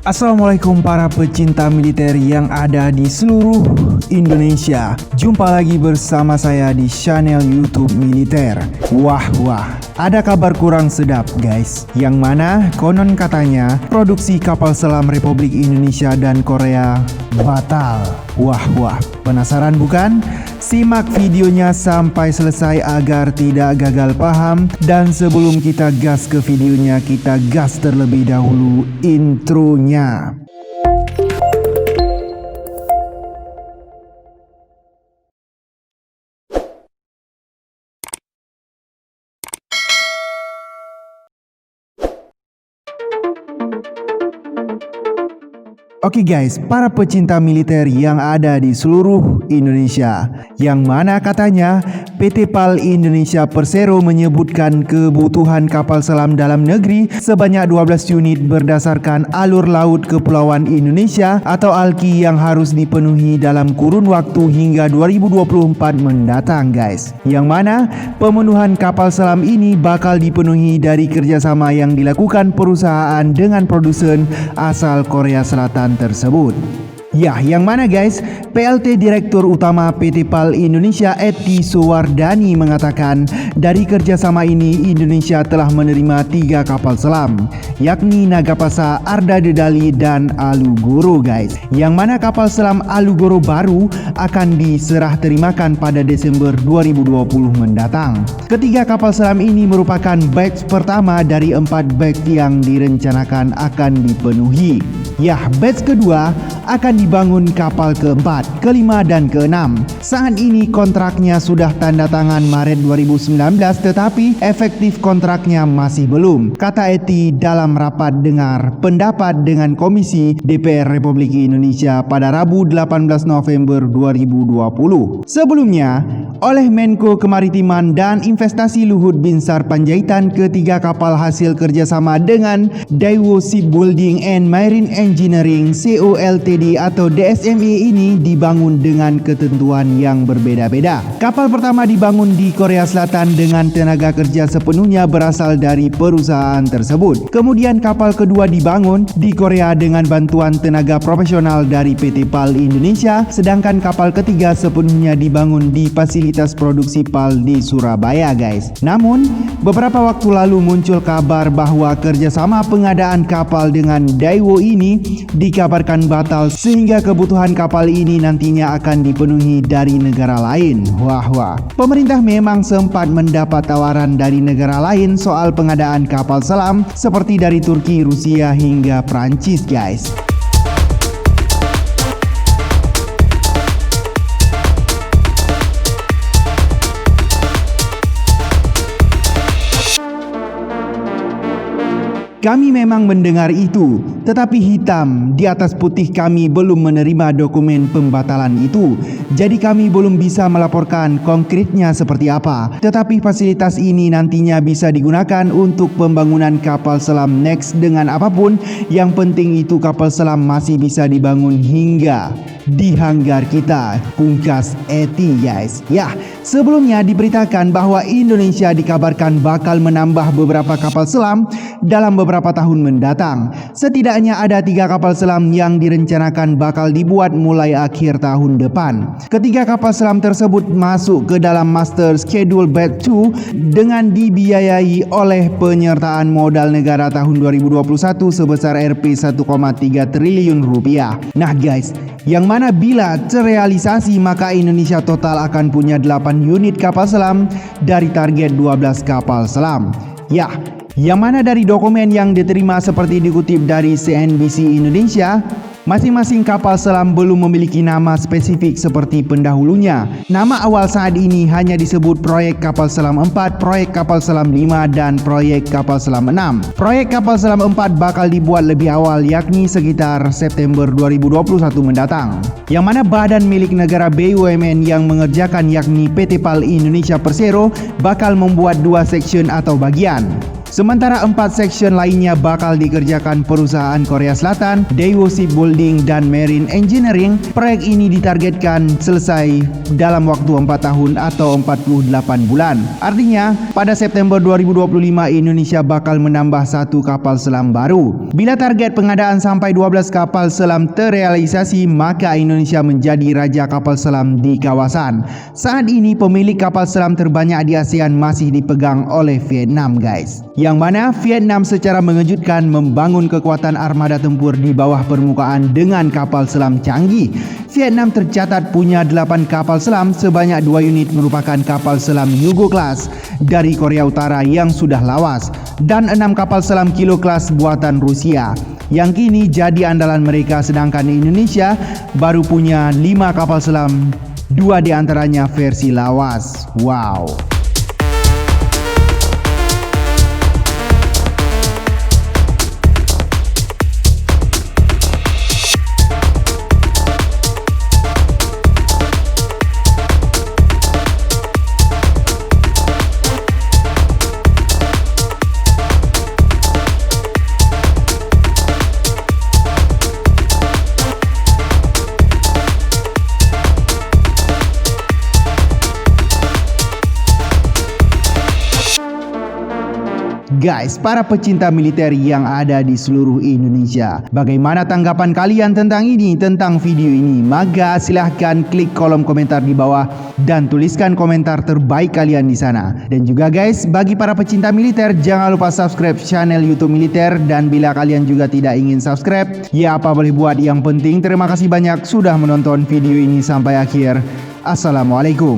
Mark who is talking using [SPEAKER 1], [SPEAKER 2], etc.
[SPEAKER 1] Assalamualaikum para pecinta militer yang ada di seluruh Indonesia. Jumpa lagi bersama saya di channel YouTube Militer. Wah, ada kabar kurang sedap guys. Yang mana konon katanya produksi kapal selam Republik Indonesia dan Korea batal. Wah, penasaran bukan? Simak videonya sampai selesai agar tidak gagal paham. Dan sebelum kita gas ke videonya, kita gas terlebih dahulu intronya. Oke guys, para pecinta militer yang ada di seluruh Indonesia, yang mana katanya PT PAL Indonesia Persero menyebutkan kebutuhan kapal selam dalam negeri sebanyak 12 unit berdasarkan alur laut Kepulauan Indonesia atau ALKI yang harus dipenuhi dalam kurun waktu hingga 2024 mendatang guys. Yang mana pemenuhan kapal selam ini bakal dipenuhi dari kerjasama yang dilakukan perusahaan dengan produsen asal Korea Selatan tersebut. Ya, yang mana guys, PLT Direktur Utama PT PAL Indonesia Eti Suwardani mengatakan dari kerjasama ini Indonesia telah menerima 3 kapal selam, yakni Nagapasa, Arda Dedali, dan Alugoro guys. Yang mana kapal selam Alugoro baru akan diserah terimakan pada Desember 2020 mendatang. Ketiga kapal selam ini merupakan batch pertama dari 4 batch yang direncanakan akan dipenuhi. Ya, batch kedua akan dibangun kapal keempat, kelima, dan keenam. Saat ini kontraknya sudah tanda tangan Maret 2019, tetapi efektif kontraknya masih belum, kata Eti dalam rapat dengar pendapat dengan Komisi DPR Republik Indonesia pada Rabu 18 November 2020. Sebelumnya, oleh Menko Kemaritiman dan Investasi Luhut Binsar Panjaitan, ketiga kapal hasil kerjasama dengan Daewoo Shipbuilding and Marine Engineering (CO Ltd) atau DSME ini dibangun dengan ketentuan yang berbeda-beda. Kapal pertama dibangun di Korea Selatan dengan tenaga kerja sepenuhnya berasal dari perusahaan tersebut. Kemudian kapal kedua dibangun di Korea dengan bantuan tenaga profesional dari PT PAL Indonesia, sedangkan kapal ketiga sepenuhnya dibangun di fasilitas produksi PAL di Surabaya guys. Namun, beberapa waktu lalu muncul kabar bahwa kerjasama pengadaan kapal dengan Daewoo ini dikabarkan batal sehingga kebutuhan kapal ini nantinya akan dipenuhi dari negara lain. Wah. Pemerintah memang sempat mendapat tawaran dari negara lain soal pengadaan kapal selam seperti dari Turki, Rusia, hingga Prancis guys. Kami memang mendengar itu, tetapi hitam di atas putih kami belum menerima dokumen pembatalan itu. Jadi kami belum bisa melaporkan konkretnya seperti apa. Tetapi fasilitas ini nantinya bisa digunakan untuk pembangunan kapal selam next dengan apapun. Yang penting itu kapal selam masih bisa dibangun hingga di hanggar kita, pungkas Eti guys. Ya, sebelumnya diberitakan bahwa Indonesia dikabarkan bakal menambah beberapa kapal selam dalam beberapa tahun mendatang. Setidaknya ada 3 kapal selam yang direncanakan bakal dibuat mulai akhir tahun depan. Ketiga kapal selam tersebut masuk ke dalam Master Schedule Batch 2 dengan dibiayai oleh penyertaan modal negara tahun 2021 sebesar Rp 1,3 triliun rupiah. Nah guys, yang mana bila terrealisasi maka Indonesia total akan punya 8 unit kapal selam dari target 12 kapal selam. Ya, yang mana dari dokumen yang diterima seperti dikutip dari CNBC Indonesia, masing-masing kapal selam belum memiliki nama spesifik seperti pendahulunya. Nama awal saat ini hanya disebut Proyek Kapal Selam 4, Proyek Kapal Selam 5, dan Proyek Kapal Selam 6. Proyek Kapal Selam 4 bakal dibuat lebih awal, yakni sekitar September 2021 mendatang. Yang mana badan milik negara BUMN yang mengerjakan yakni PT PAL Indonesia Persero bakal membuat 2 section atau bagian. Sementara 4 section lainnya bakal dikerjakan perusahaan Korea Selatan, Daewoo Shipbuilding dan Marine Engineering. Proyek ini ditargetkan selesai dalam waktu 4 tahun atau 48 bulan. Artinya, pada September 2025 Indonesia bakal menambah 1 kapal selam baru. Bila target pengadaan sampai 12 kapal selam terrealisasi, maka Indonesia menjadi raja kapal selam di kawasan. Saat ini pemilik kapal selam terbanyak di ASEAN masih dipegang oleh Vietnam, guys. Yang mana Vietnam secara mengejutkan membangun kekuatan armada tempur di bawah permukaan dengan kapal selam canggih. Vietnam tercatat punya 8 kapal selam, sebanyak 2 unit merupakan kapal selam Yugo Class dari Korea Utara yang sudah lawas, dan 6 kapal selam Kilo Class buatan Rusia yang kini jadi andalan mereka, sedangkan Indonesia baru punya 5 kapal selam, 2 diantaranya versi lawas. Wow. Guys, para pecinta militer yang ada di seluruh Indonesia, bagaimana tanggapan kalian tentang video ini? Maka silahkan klik kolom komentar di bawah dan tuliskan komentar terbaik kalian di sana. Dan juga guys, bagi para pecinta militer, jangan lupa subscribe channel YouTube Militer. Dan bila kalian juga tidak ingin subscribe, ya apa boleh buat. Yang penting terima kasih banyak sudah menonton video ini sampai akhir. Assalamualaikum.